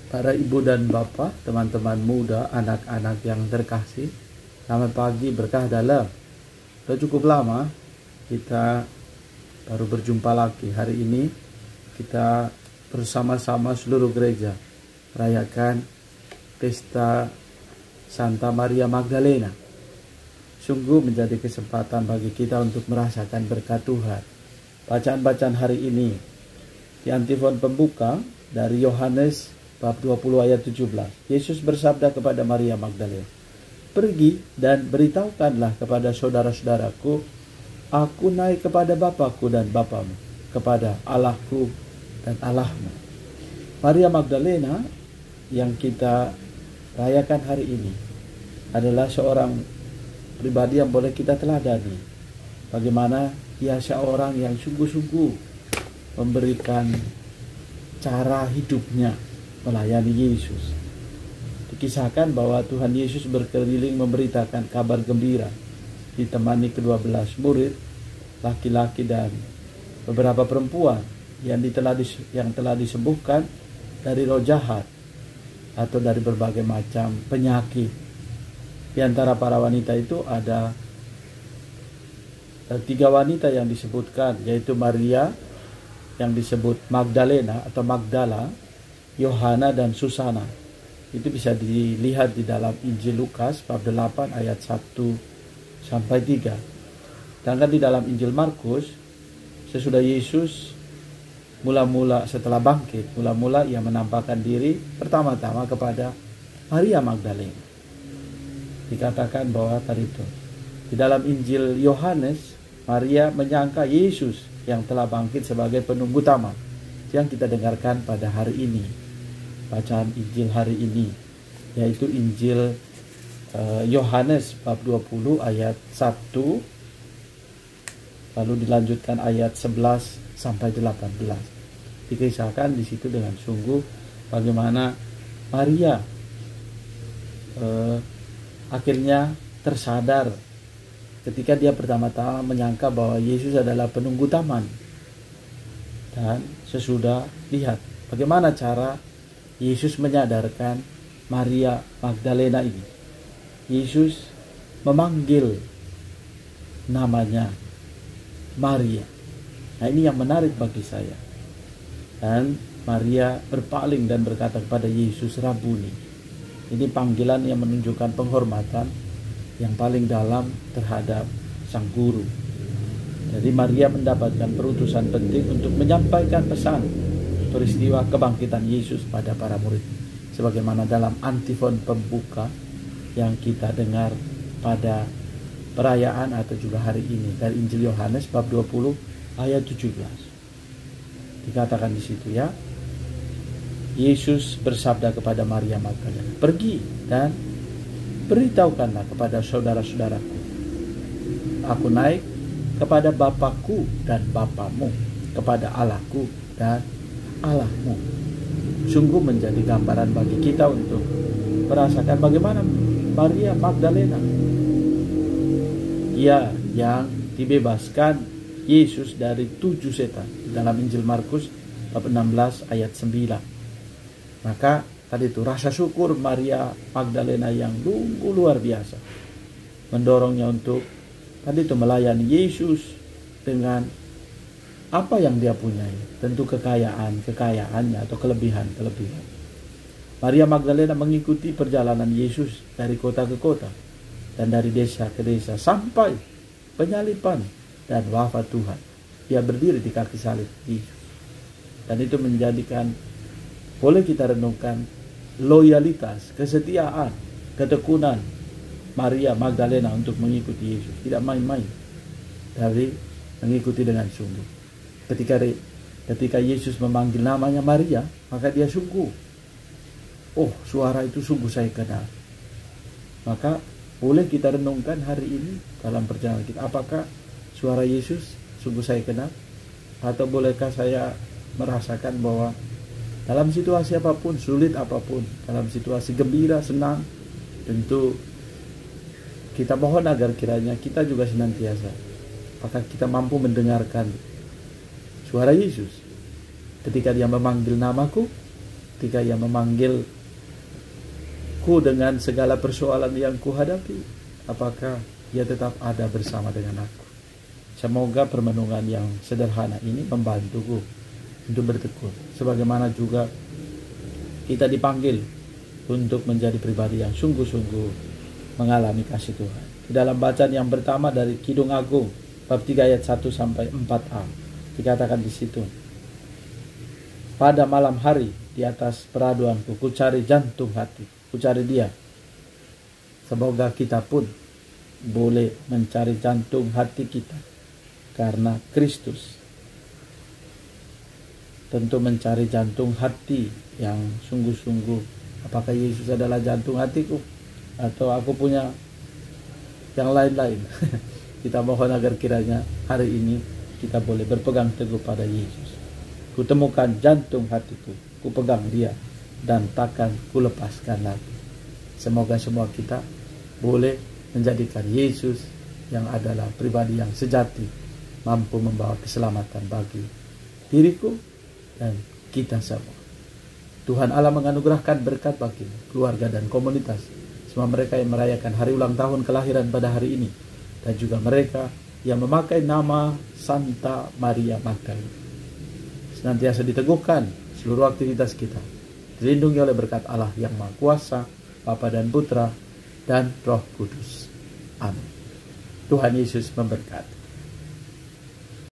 Para ibu dan bapak, teman-teman muda, anak-anak yang terkasih, selamat pagi, berkah dalam. Sudah cukup lama kita baru berjumpa lagi. Hari ini kita bersama-sama seluruh gereja merayakan pesta Santa Maria Magdalena. Sungguh menjadi kesempatan bagi kita untuk merasakan berkat Tuhan. Bacaan-bacaan hari ini di antifon pembuka dari Yohanes bab 20 ayat 17. Yesus bersabda kepada Maria Magdalena, "Pergi dan beritahukanlah kepada saudara-saudaraku, aku naik kepada Bapakku dan Bapamu, kepada Allahku dan Allahmu." Maria Magdalena yang kita rayakan hari ini adalah seorang pribadi yang boleh kita teladani. Bagaimana ia seorang yang sungguh-sungguh memberikan cara hidupnya melayani Yesus. Dikisahkan bahwa Tuhan Yesus berkeliling memberitakan kabar gembira, ditemani ke-12 murid, laki-laki dan beberapa perempuan yang telah disembuhkan dari roh jahat atau dari berbagai macam penyakit. Di antara para wanita itu ada 3 wanita yang disebutkan, yaitu Maria yang disebut Magdalena atau Magdala, Yohana dan Susana. Itu bisa dilihat di dalam Injil Lukas bab 8 ayat 1 sampai 3. Sedangkan di dalam Injil Markus, sesudah Yesus setelah bangkit, ia menampakkan diri pertama-tama kepada Maria Magdalena. Dikatakan bahwa tadi itu di dalam Injil Yohanes, Maria menyangka Yesus yang telah bangkit sebagai penunggu taman yang kita dengarkan pada hari ini. Bacaan Injil hari ini yaitu Injil Yohanes bab 20 ayat 1 lalu dilanjutkan ayat 11 sampai 18. Dikisahkan di situ dengan sungguh bagaimana Maria akhirnya tersadar ketika dia pertama-tama menyangka bahwa Yesus adalah penunggu taman. Dan sesudah lihat bagaimana cara Yesus menyadarkan Maria Magdalena ini. Yesus memanggil namanya Maria. Nah, ini yang menarik bagi saya. Dan Maria berpaling dan berkata kepada Yesus, "Rabuni." Ini panggilan yang menunjukkan penghormatan yang paling dalam terhadap sang guru. Jadi Maria mendapatkan perutusan penting untuk menyampaikan pesan peristiwa kebangkitan Yesus pada para murid, sebagaimana dalam antifon pembuka yang kita dengar pada perayaan atau juga hari ini dari Injil Yohanes bab 20 ayat 17. Dikatakan di situ ya, Yesus bersabda kepada Maria Magdalena, "Pergi dan beritahukanlah kepada saudara-saudaraku, aku naik kepada Bapakku dan Bapamu, kepada Allahku dan Allahmu." Sungguh menjadi gambaran bagi kita untuk merasakan bagaimana Maria Magdalena, ia yang dibebaskan Yesus dari 7 setan dalam Injil Markus bab 16 ayat 9. Maka tadi itu rasa syukur Maria Magdalena yang luar biasa mendorongnya untuk tadi itu melayani Yesus dengan apa yang dia punyai, tentu kekayaannya atau kelebihan. Maria Magdalena mengikuti perjalanan Yesus dari kota ke kota dan dari desa ke desa sampai penyaliban dan wafat Tuhan. Dia berdiri di kaki salib Yesus. Dan itu menjadikan, boleh kita renungkan, loyalitas, kesetiaan, ketekunan Maria Magdalena untuk mengikuti Yesus. Tidak main-main, tapi mengikuti dengan sungguh. Ketika Yesus memanggil namanya Maria, maka dia sungguh, oh, suara itu sungguh saya kenal. Maka boleh kita renungkan hari ini dalam perjalanan kita, apakah suara Yesus sungguh saya kenal? Atau bolehkah saya merasakan bahwa dalam situasi apapun, sulit apapun, dalam situasi gembira, senang, tentu kita mohon agar kiranya kita juga senantiasa, apakah kita mampu mendengarkan suara Yesus ketika dia memanggil namaku, ketika Ia memanggilku dengan segala persoalan yang kuhadapi, apakah Ia tetap ada bersama dengan aku? Semoga permenungan yang sederhana ini membantuku untuk bertekun, sebagaimana juga kita dipanggil untuk menjadi pribadi yang sungguh-sungguh mengalami kasih Tuhan. Di dalam bacaan yang pertama dari Kidung Agung bab 3 ayat 1 sampai 4a, dikatakan di situ, pada malam hari di atas peraduanku, ku cari jantung hati, ku cari Dia. Semoga kita pun boleh mencari jantung hati kita karena Kristus. Tentu mencari jantung hati yang sungguh-sungguh. Apakah Yesus adalah jantung hatiku? Atau aku punya yang lain-lain? Kita mohon agar kiranya hari ini kita boleh berpegang teguh pada Yesus. Kutemukan jantung hatiku, ku pegang Dia, dan takkan ku lepaskan lagi. Semoga semua kita boleh menjadikan Yesus yang adalah pribadi yang sejati, mampu membawa keselamatan bagi diriku dan kita semua. Tuhan Allah menganugerahkan berkat bagimu, keluarga dan komunitas, semua mereka yang merayakan hari ulang tahun kelahiran pada hari ini, dan juga mereka yang memakai nama Santa Maria Magdalena. Senantiasa diteguhkan seluruh aktivitas kita, dilindungi oleh berkat Allah yang Maha Kuasa, Bapa dan Putra dan Roh Kudus. Amin. Tuhan Yesus memberkati.